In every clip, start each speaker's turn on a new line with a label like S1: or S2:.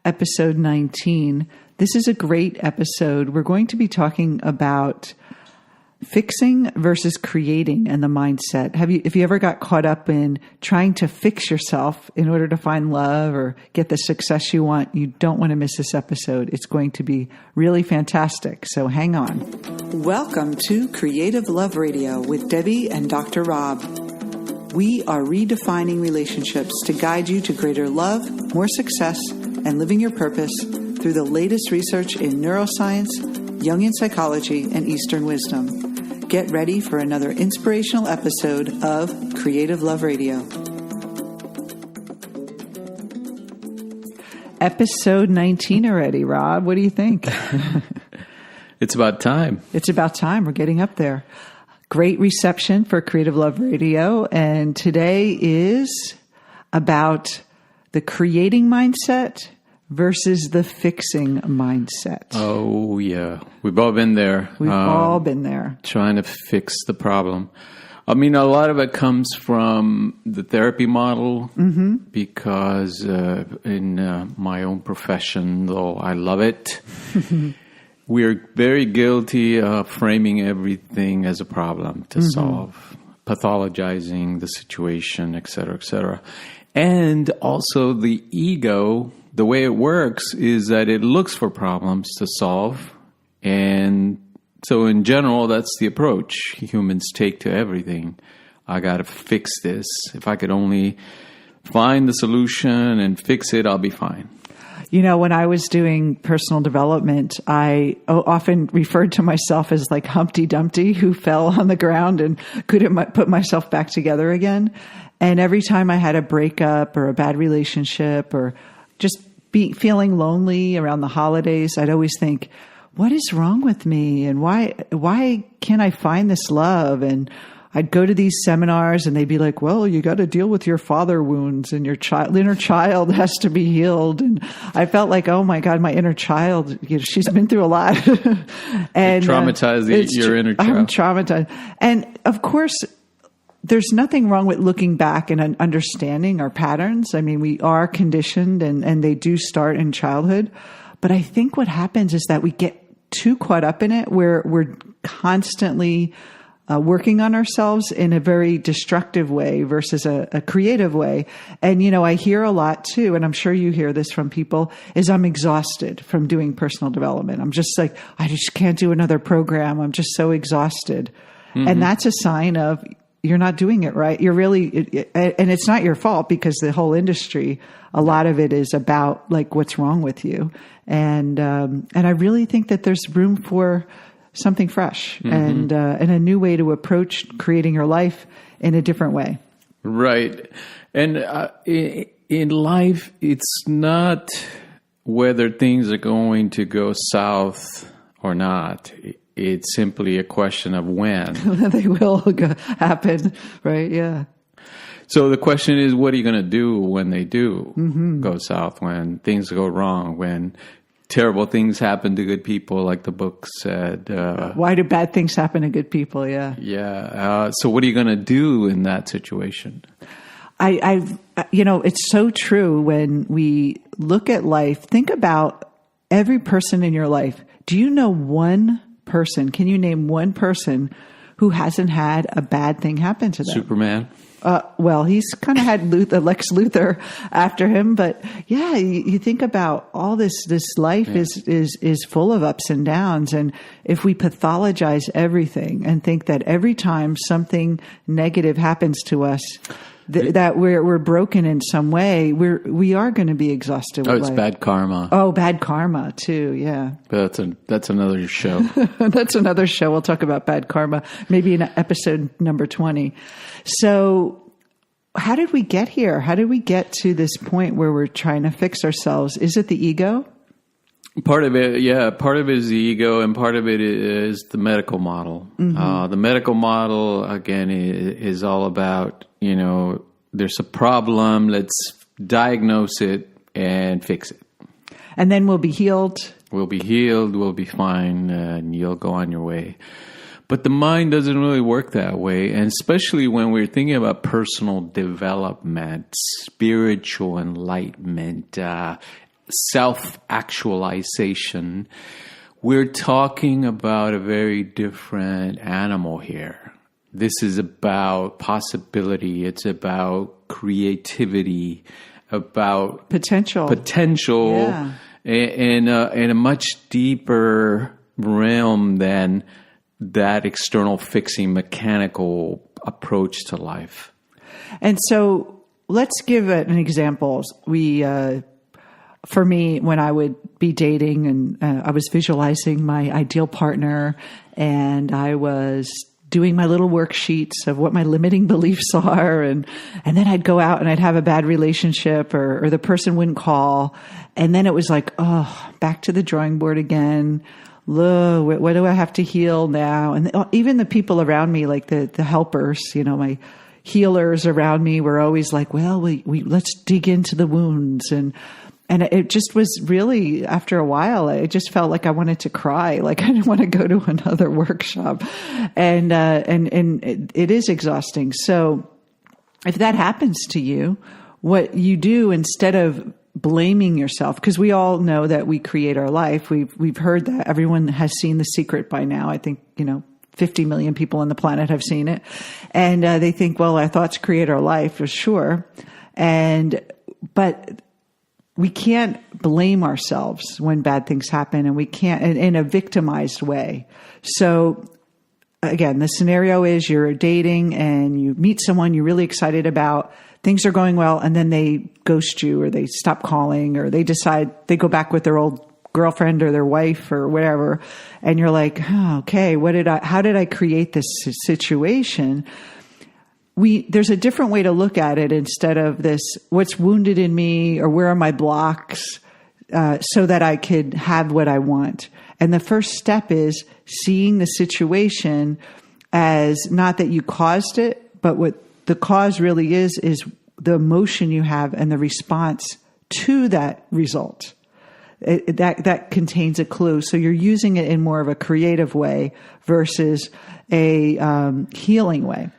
S1: episode 19. This is a great episode. We're going to be talking about fixing versus creating and the mindset. If you ever got caught up in trying to fix yourself in order to find love or get the success you want, you don't want to miss this episode. It's going to be really fantastic. So hang on. Welcome to Creative Love Radio with Debbie and Dr. Rob. We are redefining relationships to guide you to greater love, more success, and living your purpose through the latest research in neuroscience, Jungian psychology, and Eastern wisdom. Get ready for another inspirational episode of Creative Love Radio. Episode 19 already, Rob. What do you think?
S2: It's about time.
S1: It's about time. We're getting up there. Great reception for Creative Love Radio. And today is about the creating mindset versus the fixing mindset.
S2: Oh, yeah. We've all been there.
S1: We've all been there.
S2: Trying to fix the problem. I mean, a lot of it comes from the therapy model because in my own profession, though I love it, we're very guilty of framing everything as a problem to solve, pathologizing the situation, et cetera, et cetera. And also the ego, the way it works is that it looks for problems to solve. And so in general, that's the approach humans take to everything. I got to fix this. If I could only find the solution and fix it, I'll be fine.
S1: You know, when I was doing personal development, I often referred to myself as like Humpty Dumpty, who fell on the ground and couldn't put myself back together again. And every time I had a breakup or a bad relationship or just feeling lonely around the holidays, I'd always think, what is wrong with me? And why can't I find this love? And I'd go to these seminars and they'd be like, well, you got to deal with your father wounds and your inner child has to be healed. And I felt like, oh my God, my inner child, she's been through a lot. And
S2: traumatized your inner child.
S1: I'm traumatized. And of course, there's nothing wrong with looking back and understanding our patterns. I mean, we are conditioned and they do start in childhood. But I think what happens is that we get too caught up in it where we're constantly working on ourselves in a very destructive way versus a creative way. And, you know, I hear a lot too, and I'm sure you hear this from people, is I'm exhausted from doing personal development. I'm just like, I just can't do another program. I'm just so exhausted. And that's a sign of you're not doing it right. You're really, and it's not your fault because the whole industry, a lot of it is about like what's wrong with you. And I really think that there's room for something fresh and a new way to approach creating your life in a different way. Right.
S2: And in life, it's not whether things are going to go south or not. It's simply a question of when.
S1: They will happen, right? Yeah.
S2: So the question is, what are you going to do when they do go south, when things go wrong, when terrible things happen to good people, like the book said?
S1: Why do bad things happen to good people? Yeah.
S2: Yeah. So what are you going to do in that situation?
S1: It's so true when we look at life. Think about every person in your life. Do you know one person? Can you name one person who hasn't had a bad thing happen to them?
S2: Superman.
S1: Well, he's kind of had Lex Luthor after him, but yeah, you think about all this life is full of ups and downs. And if we pathologize everything and think that every time something negative happens to us, that we're broken in some way, we are going to be exhausted.
S2: Oh, it's life. Bad karma.
S1: Oh, bad karma too. Yeah.
S2: But that's another show.
S1: That's another show. We'll talk about bad karma, maybe in episode number 20. So how did we get here? How did we get to this point where we're trying to fix ourselves? Is it the ego?
S2: Part of it, yeah. Part of it is the ego, and part of it is the medical model. The medical model, again, is all about, there's a problem, let's diagnose it and fix it.
S1: And then we'll be healed.
S2: We'll be healed, we'll be fine, and you'll go on your way. But the mind doesn't really work that way, and especially when we're thinking about personal development, spiritual enlightenment, self-actualization, we're talking about a very different animal here. This is about possibility. It's about creativity, about
S1: potential,
S2: yeah. in a much deeper realm than that external fixing mechanical approach to life.
S1: And so let's give an example. For me, when I would be dating and I was visualizing my ideal partner and I was doing my little worksheets of what my limiting beliefs are. And then I'd go out and I'd have a bad relationship or the person wouldn't call. And then it was like, oh, back to the drawing board again. Look, what do I have to heal now? And even the people around me, like the helpers, my healers around me were always like, well, we let's dig into the wounds. And it just was really, after a while, it just felt like I wanted to cry. Like I didn't want to go to another workshop. And it is exhausting. So if that happens to you, what you do instead of blaming yourself, because we all know that we create our life. We've heard that. Everyone has seen The Secret by now. I think, 50 million people on the planet have seen it. And they think, well, our thoughts create our life, for sure. But we can't blame ourselves when bad things happen, and we can't in a victimized way. So again, the scenario is you're dating and you meet someone you're really excited about. Things are going well, and then they ghost you or they stop calling or they decide they go back with their old girlfriend or their wife or whatever. And you're like, oh, okay, how did I create this situation? There's a different way to look at it instead of this, what's wounded in me or where are my blocks, so that I could have what I want. And the first step is seeing the situation as not that you caused it, but what the cause really is the emotion you have and the response to that result. That contains a clue. So you're using it in more of a creative way versus a healing way.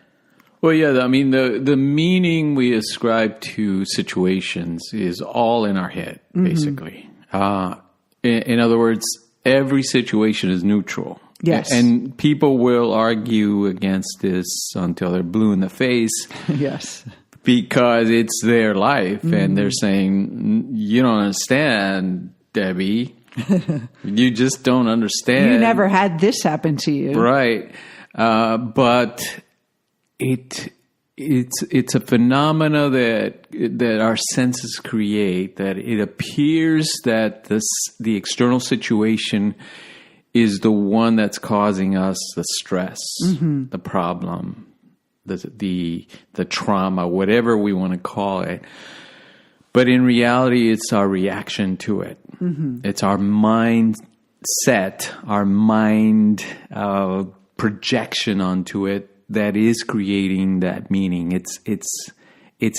S2: Well, yeah, I mean, the meaning we ascribe to situations is all in our head, basically. In other words, every situation is neutral.
S1: Yes.
S2: And people will argue against this until they're blue in the face.
S1: Yes.
S2: Because it's their life. And they're saying, you don't understand, Debbie. You just don't understand.
S1: You never had this happen to you.
S2: Right. But it's a phenomena that our senses create, that it appears that the external situation is the one that's causing us the stress, the problem, the trauma, whatever we want to call it. But in reality, it's our reaction to it. It's our mindset, our mind projection onto it that is creating that meaning. It's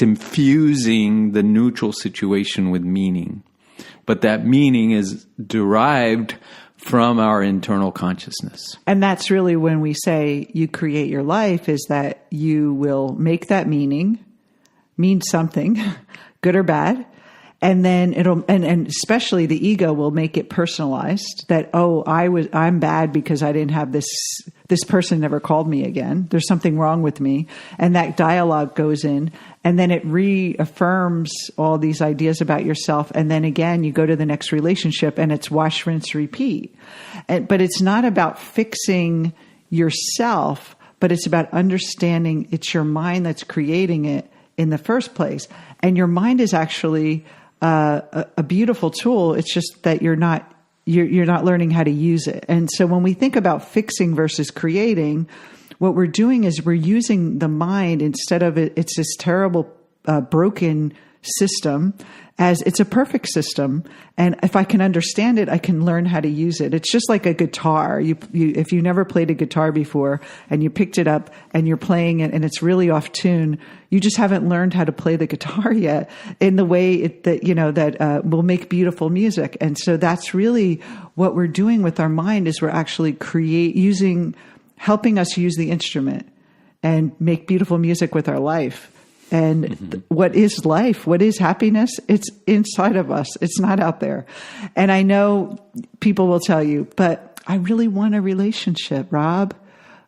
S2: infusing the neutral situation with meaning. But that meaning is derived from our internal consciousness.
S1: And that's really when we say you create your life, is that you will make that mean something, good or bad. And then and especially the ego will make it personalized that, oh, I'm bad because I didn't have this person never called me again. There's something wrong with me. And that dialogue goes in, and then it reaffirms all these ideas about yourself. And then again, you go to the next relationship and it's wash, rinse, repeat. But it's not about fixing yourself, but it's about understanding it's your mind that's creating it in the first place. And your mind is actually a beautiful tool. It's just that you're not learning how to use it. And so when we think about fixing versus creating, what we're doing is we're using the mind instead of it's this terrible broken system as it's a perfect system. And if I can understand it, I can learn how to use it. It's just like a guitar. If you never played a guitar before and you picked it up and you're playing it and it's really off tune, you just haven't learned how to play the guitar yet in the way that will make beautiful music. And so that's really what we're doing with our mind, is we're actually helping us use the instrument and make beautiful music with our life. And what is life? What is happiness? It's inside of us. It's not out there. And I know people will tell you, but I really want a relationship, Rob.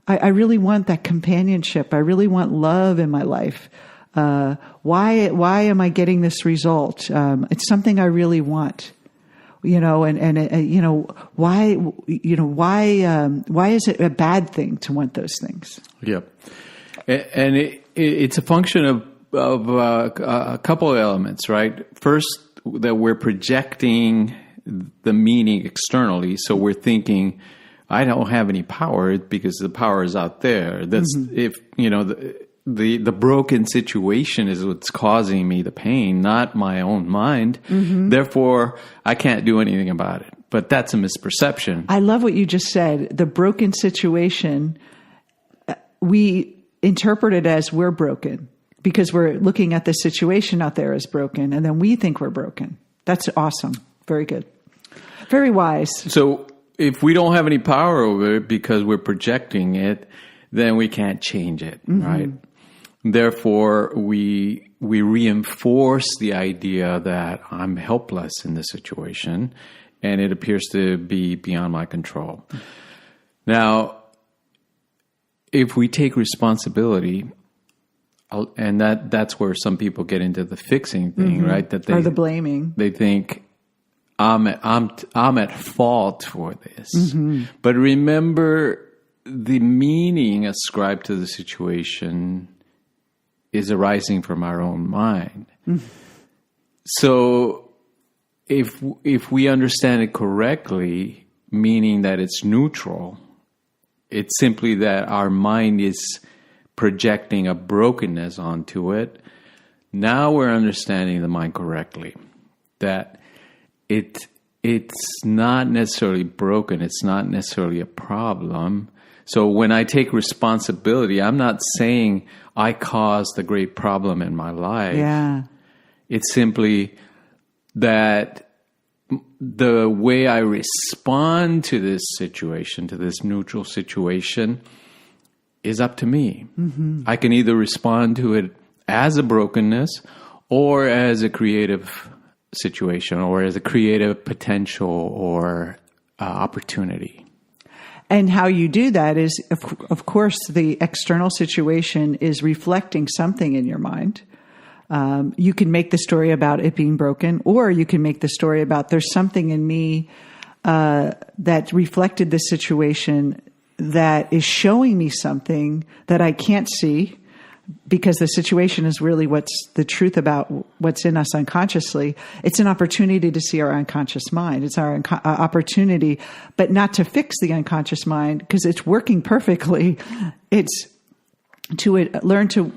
S1: I really want that companionship. I really want love in my life. Why am I getting this result? It's something I really want. Why is it a bad thing to want those things?
S2: Yeah. And it's a function of a couple of elements, right? First, that we're projecting the meaning externally. So we're thinking, I don't have any power because the power is out there. That's if, the broken situation is what's causing me the pain, not my own mind. Therefore, I can't do anything about it. But that's a misperception.
S1: I love what you just said. The broken situation, we interpret it as we're broken because we're looking at the situation out there as broken, and then we think we're broken. That's awesome. Very good. Very wise.
S2: So if we don't have any power over it because we're projecting it, then we can't change it, right? Therefore, we reinforce the idea that I'm helpless in this situation, and it appears to be beyond my control. Now, if we take responsibility, and that's where some people get into the fixing thing, right? That
S1: or the blaming.
S2: They think I'm at fault for this. But remember, the meaning ascribed to the situation is arising from our own mind. So if we understand it correctly, meaning that it's neutral, it's simply that our mind is projecting a brokenness onto it. Now we're understanding the mind correctly. That it's not necessarily broken. It's not necessarily a problem. So when I take responsibility, I'm not saying I caused the great problem in my life.
S1: Yeah.
S2: It's simply that the way I respond to this situation, to this neutral situation, is up to me. I can either respond to it as a brokenness or as a creative situation or as a creative potential or opportunity.
S1: And how you do that is, of course, the external situation is reflecting something in your mind. You can make the story about it being broken, or you can make the story about there's something in me that reflected this situation that is showing me something that I can't see, because the situation is really what's the truth about what's in us unconsciously. It's an opportunity to see our unconscious mind. It's our opportunity, but not to fix the unconscious mind because it's working perfectly. It's to learn to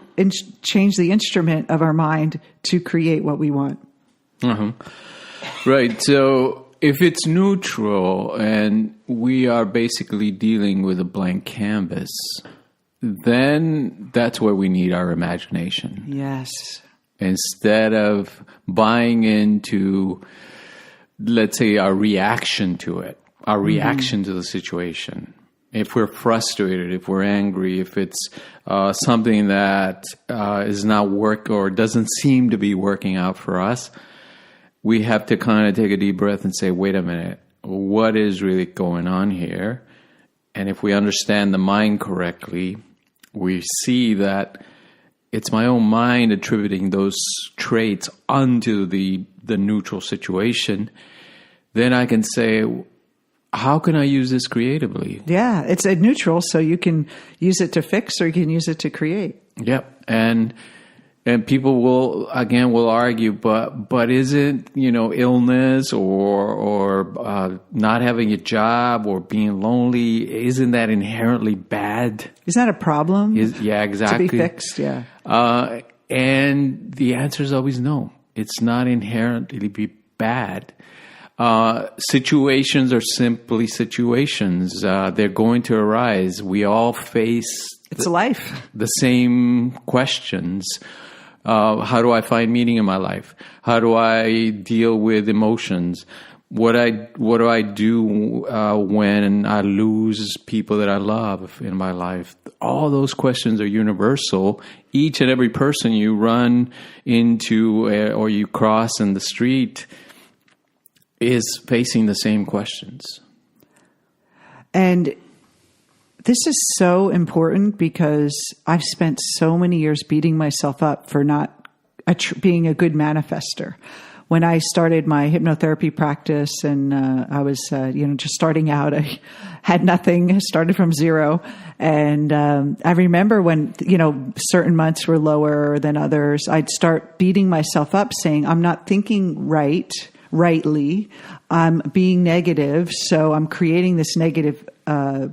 S1: change the instrument of our mind to create what we want.
S2: Right. So if it's neutral and we are basically dealing with a blank canvas, then that's where we need our imagination.
S1: Yes.
S2: Instead of buying into, let's say, our reaction to it, our reaction to the situation. If we're frustrated, if we're angry, if it's something that is not working or doesn't seem to be working out for us, we have to kind of take a deep breath and say, wait a minute, what is really going on here? And if we understand the mind correctly, we see that it's my own mind attributing those traits onto the neutral situation. Then I can say, how can I use this creatively?
S1: Yeah, it's a neutral, so you can use it to fix or you can use it to create.
S2: Yep. And people will argue, but isn't, illness or not having a job or being lonely, isn't that inherently bad?
S1: Is that a problem?
S2: Yeah, exactly.
S1: To be fixed, yeah.
S2: And the answer is always no. It's not inherently bad. Situations are simply situations. They're going to arise. We all face
S1: life.
S2: The same questions. How do I find meaning in my life? How do I deal with emotions? What do I do when I lose people that I love in my life? All those questions are universal. Each and every person you run into or you cross in the street is facing the same questions. And
S1: this is so important because I've spent so many years beating myself up for not being a good manifester. When I started my hypnotherapy practice and I was, just starting out, I had nothing, started from zero. And I remember when, certain months were lower than others, I'd start beating myself up saying, I'm not thinking rightly. I'm being negative. So I'm creating this negative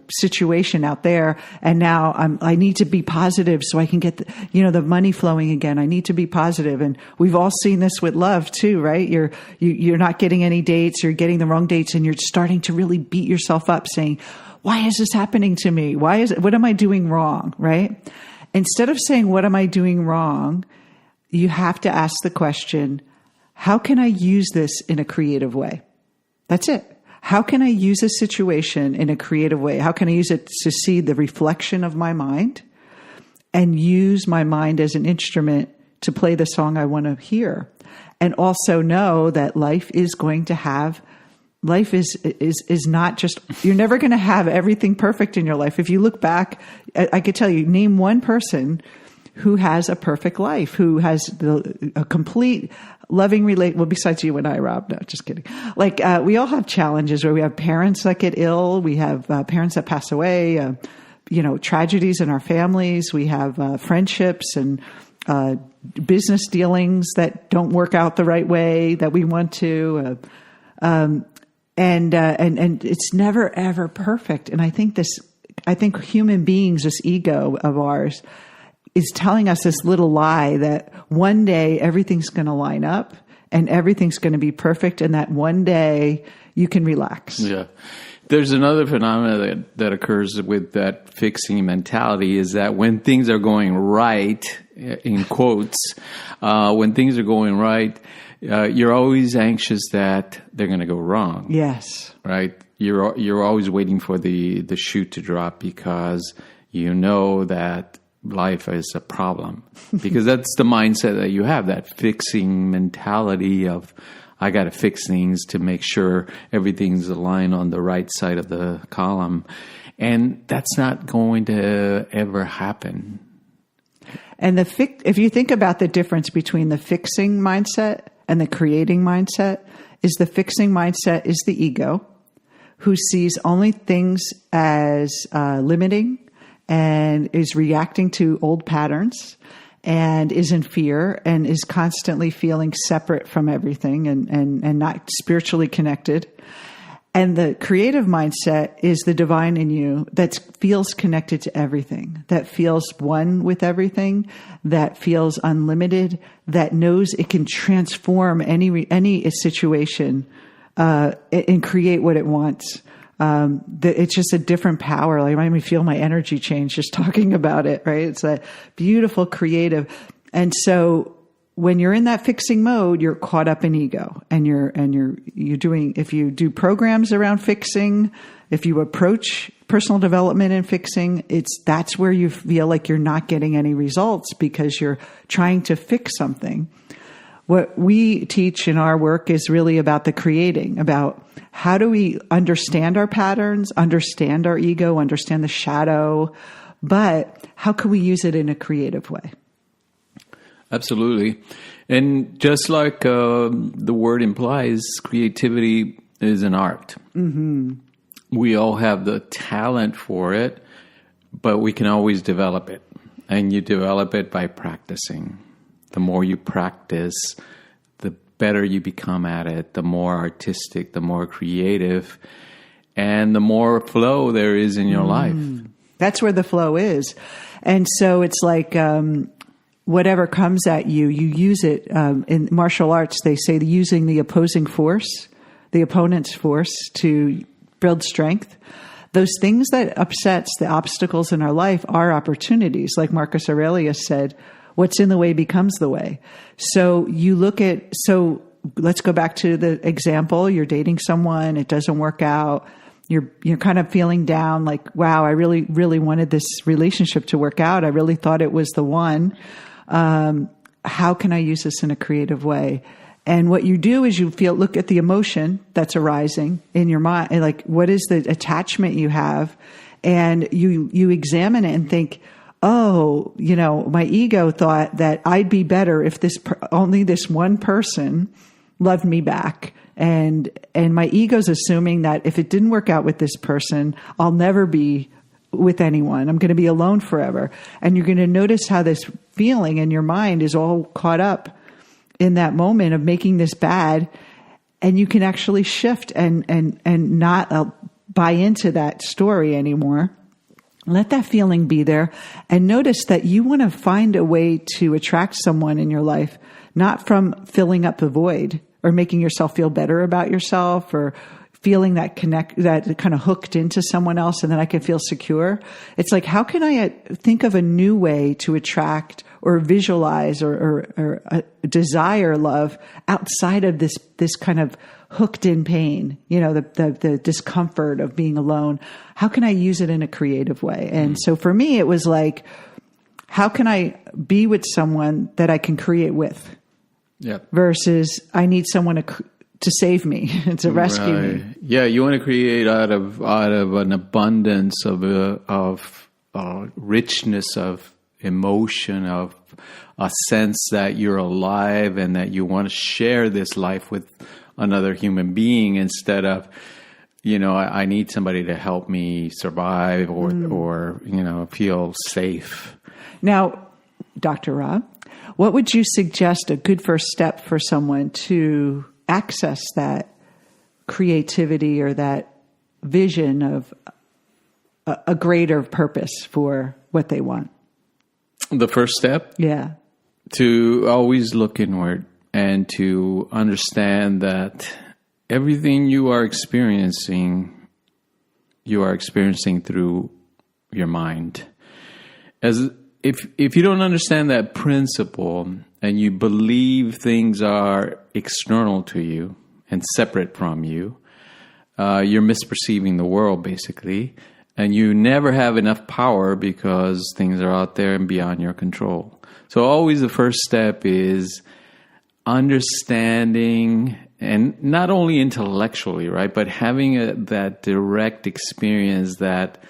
S1: situation out there. And now I need to be positive so I can get the money flowing again. I need to be positive. And we've all seen this with love too, right? You're not getting any dates, you're getting the wrong dates, and you're starting to really beat yourself up saying, why is this happening to me? What am I doing wrong? Right? Instead of saying, what am I doing wrong? You have to ask the question, how can I use this in a creative way? That's it. How can I use a situation in a creative way? How can I use it to see the reflection of my mind and use my mind as an instrument to play the song I want to hear? And also know that life is not just, you're never going to have everything perfect in your life. If you look back, I could tell you, name one person who has a perfect life, who has a complete loving well, besides you and I, Rob. No, just kidding. We all have challenges where we have parents that get ill. We have parents that pass away, tragedies in our families. We have friendships and business dealings that don't work out the right way that we want to. And it's never, ever perfect. And I think human beings, this ego of ours, is telling us this little lie that one day everything's going to line up and everything's going to be perfect, and that one day you can relax.
S2: Yeah. There's another phenomenon that occurs with that fixing mentality is that when things are going right, in quotes, when things are going right, you're always anxious that they're going to go wrong.
S1: Yes.
S2: Right? You're always waiting for the shoe to drop because you know that life is a problem, because that's the mindset that you have, that fixing mentality of, I got to fix things to make sure everything's aligned on the right side of the column. And that's not going to ever happen.
S1: And if you think about the difference between the fixing mindset and the creating mindset, is the fixing mindset is the ego, who sees only things as limiting, and is reacting to old patterns and is in fear and is constantly feeling separate from everything and not spiritually connected. And the creative mindset is the divine in you that feels connected to everything, that feels one with everything, that feels unlimited, that knows it can transform any situation and create what it wants. It's just a different power. Like, it made me feel my energy change just talking about it, right? It's a beautiful creative. And so when you're in that fixing mode, you're caught up in ego, and you're doing, if you do programs around fixing, if you approach personal development and fixing, that's where you feel like you're not getting any results because you're trying to fix something. What we teach in our work is really about the creating, about how do we understand our patterns, understand our ego, understand the shadow, but how can we use it in a creative way?
S2: Absolutely. And just like the word implies, creativity is an art. Mm-hmm. We all have the talent for it, but we can always develop it. And you develop it by practicing. The more you practice, the better you become at it, the more artistic, the more creative, and the more flow there is in your life.
S1: That's where the flow is. And so it's like whatever comes at you, you use it. In martial arts, they say using the opposing force, the opponent's force, to build strength. Those things that upsets the obstacles in our life are opportunities. Like Marcus Aurelius said, what's in the way becomes the way. So you look at, let's go back to the example. You're dating someone. It doesn't work out. You're kind of feeling down, like, wow, I really, really wanted this relationship to work out. I really thought it was the one. How can I use this in a creative way? And what you do is you look at the emotion that's arising in your mind, and like, what is the attachment you have? And you examine it and think, oh, my ego thought that I'd be better if only this one person loved me back. And my ego's assuming that if it didn't work out with this person, I'll never be with anyone. I'm going to be alone forever. And you're going to notice how this feeling in your mind is all caught up in that moment of making this bad. And you can actually shift and not buy into that story anymore. Let that feeling be there, and notice that you want to find a way to attract someone in your life, not from filling up the void or making yourself feel better about yourself or feeling that kind of hooked into someone else and then I can feel secure. It's like, how can I think of a new way to attract or visualize or desire love outside of this kind of hooked in pain, the discomfort of being alone? How can I use it in a creative way? And so for me, it was like, how can I be with someone that I can create with?
S2: Yep.
S1: Versus I need someone to save me, to rescue me.
S2: Yeah, you want to create out of an abundance of richness of emotion, of a sense that you're alive and that you want to share this life with another human being instead of, I need somebody to help me survive or feel safe.
S1: Now, Dr. Rob, what would you suggest a good first step for someone to access that creativity or that vision of a greater purpose for what they want?
S2: The first step?
S1: Yeah.
S2: To always look inward and to understand that everything you are experiencing through your mind. If you don't understand that principle and you believe things are external to you and separate from you, you're misperceiving the world, basically. And you never have enough power because things are out there and beyond your control. So always the first step is understanding, and not only intellectually, right, but having that direct experience that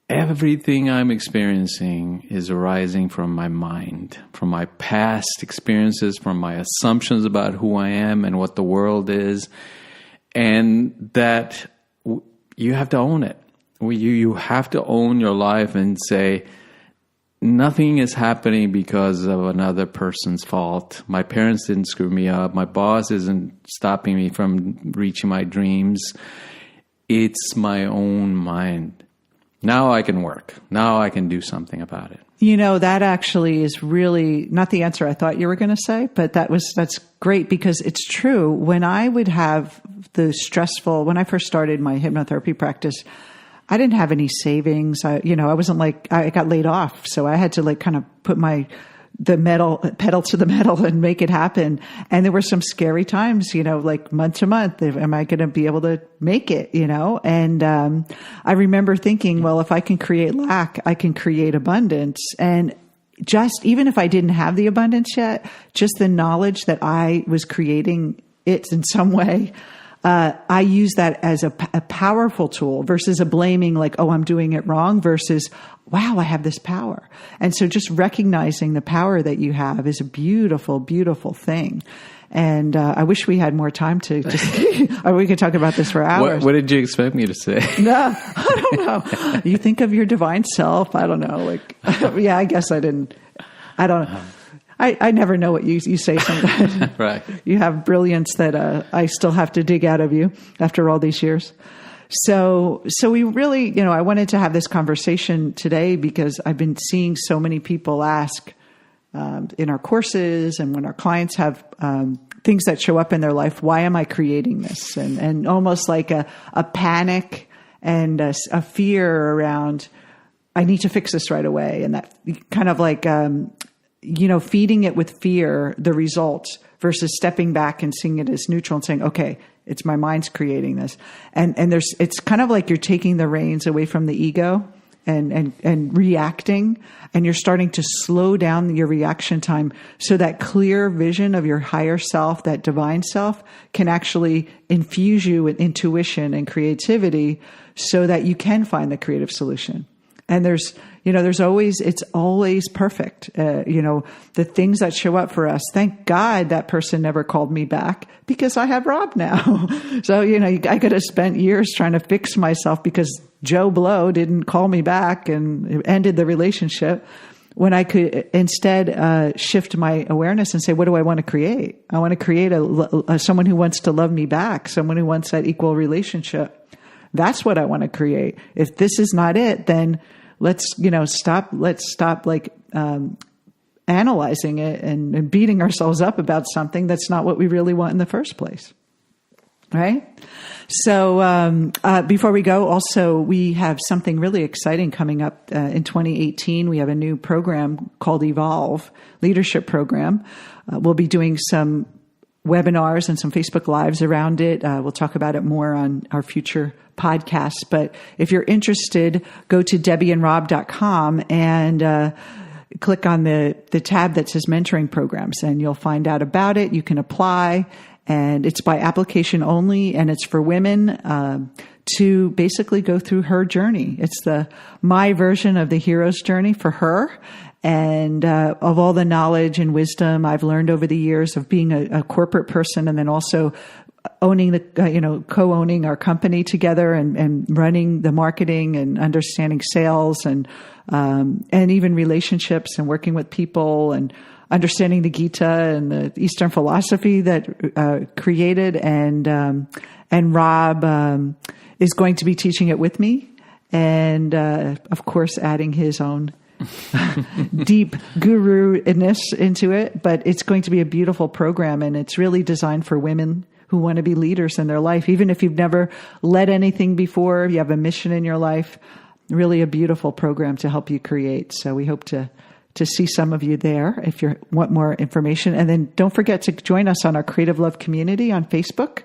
S2: everything I'm experiencing is arising from my mind, from my past experiences, from my assumptions about who I am and what the world is, and that you have to own it. You have to own your life and say, nothing is happening because of another person's fault. My parents didn't screw me up. My boss isn't stopping me from reaching my dreams. It's my own mind. Now I can work. Now I can do something about it.
S1: That actually is really not the answer I thought you were going to say, but that's great because it's true. When I would have when I first started my hypnotherapy practice, I didn't have any savings. I wasn't I got laid off. So I had to kind of put pedal to the metal and make it happen. And there were some scary times, month to month. Am I going to be able to make it, And I remember thinking, well, if I can create lack, I can create abundance. And just even if I didn't have the abundance yet, just the knowledge that I was creating it in some way, I use that as a powerful tool versus a blaming oh, I'm doing it wrong versus, wow, I have this power. And so just recognizing the power that you have is a beautiful, beautiful thing. And I wish we had more time to just, or we could talk about this for hours.
S2: What did you expect me to say?
S1: No, I don't know. You think of your divine self. I don't know. Yeah, I guess I didn't. I don't know. I never know what you say sometimes.
S2: Right.
S1: You have brilliance that I still have to dig out of you after all these years. So we really, I wanted to have this conversation today because I've been seeing so many people ask in our courses and when our clients have things that show up in their life, why am I creating this? And almost like a panic and a fear around, I need to fix this right away. And that kind of feeding it with fear, the results versus stepping back and seeing it as neutral and saying, okay, it's my mind's creating this. And it's kind of like you're taking the reins away from the ego and reacting, and you're starting to slow down your reaction time so that clear vision of your higher self, that divine self, can actually infuse you with intuition and creativity so that you can find the creative solution. And it's always perfect. The things that show up for us, thank God that person never called me back because I have Rob now. So, I could have spent years trying to fix myself because Joe Blow didn't call me back and ended the relationship, when I could instead shift my awareness and say, what do I want to create? I want to create someone who wants to love me back, someone who wants that equal relationship. That's what I want to create. If this is not it, then let's stop analyzing it and beating ourselves up about something that's not what we really want in the first place. Right? So before we go, also, we have something really exciting coming up in 2018. We have a new program called Evolve, leadership program. We'll be doing some webinars and some Facebook Lives around it. We'll talk about it more on our future podcasts. But if you're interested, go to debbieandrob.com and click on the tab that says mentoring programs, and you'll find out about it. You can apply, and it's by application only, and it's for women to basically go through her journey. It's my version of the hero's journey for her. And of all the knowledge and wisdom I've learned over the years of being a corporate person, and then also owning co-owning our company together and running the marketing and understanding sales and even relationships and working with people and understanding the Gita and the Eastern philosophy that created. And Rob is going to be teaching it with me, and of course adding his own deep guru-ness into it. But it's going to be a beautiful program, and it's really designed for women who want to be leaders in their life. Even if you've never led anything before, you have a mission in your life, really a beautiful program to help you create. So we hope to see some of you there if you want more information. And then don't forget to join us on our Creative Love community on Facebook.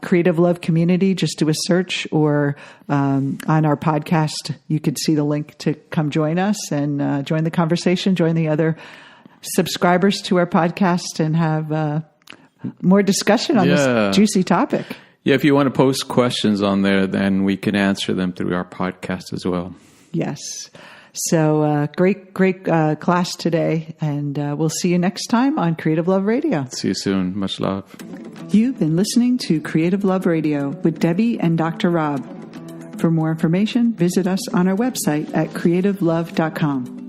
S1: Creative Love Community, just do a search, or on our podcast, you could see the link to come join us and join the conversation, join the other subscribers to our podcast, and have more discussion on this juicy topic.
S2: Yeah, if you want to post questions on there, then we can answer them through our podcast as well.
S1: Yes. So great class today, and we'll see you next time on Creative Love Radio.
S2: See you soon. Much love.
S1: You've been listening to Creative Love Radio with Debbie and Dr. Rob. For more information, visit us on our website at creativelove.com.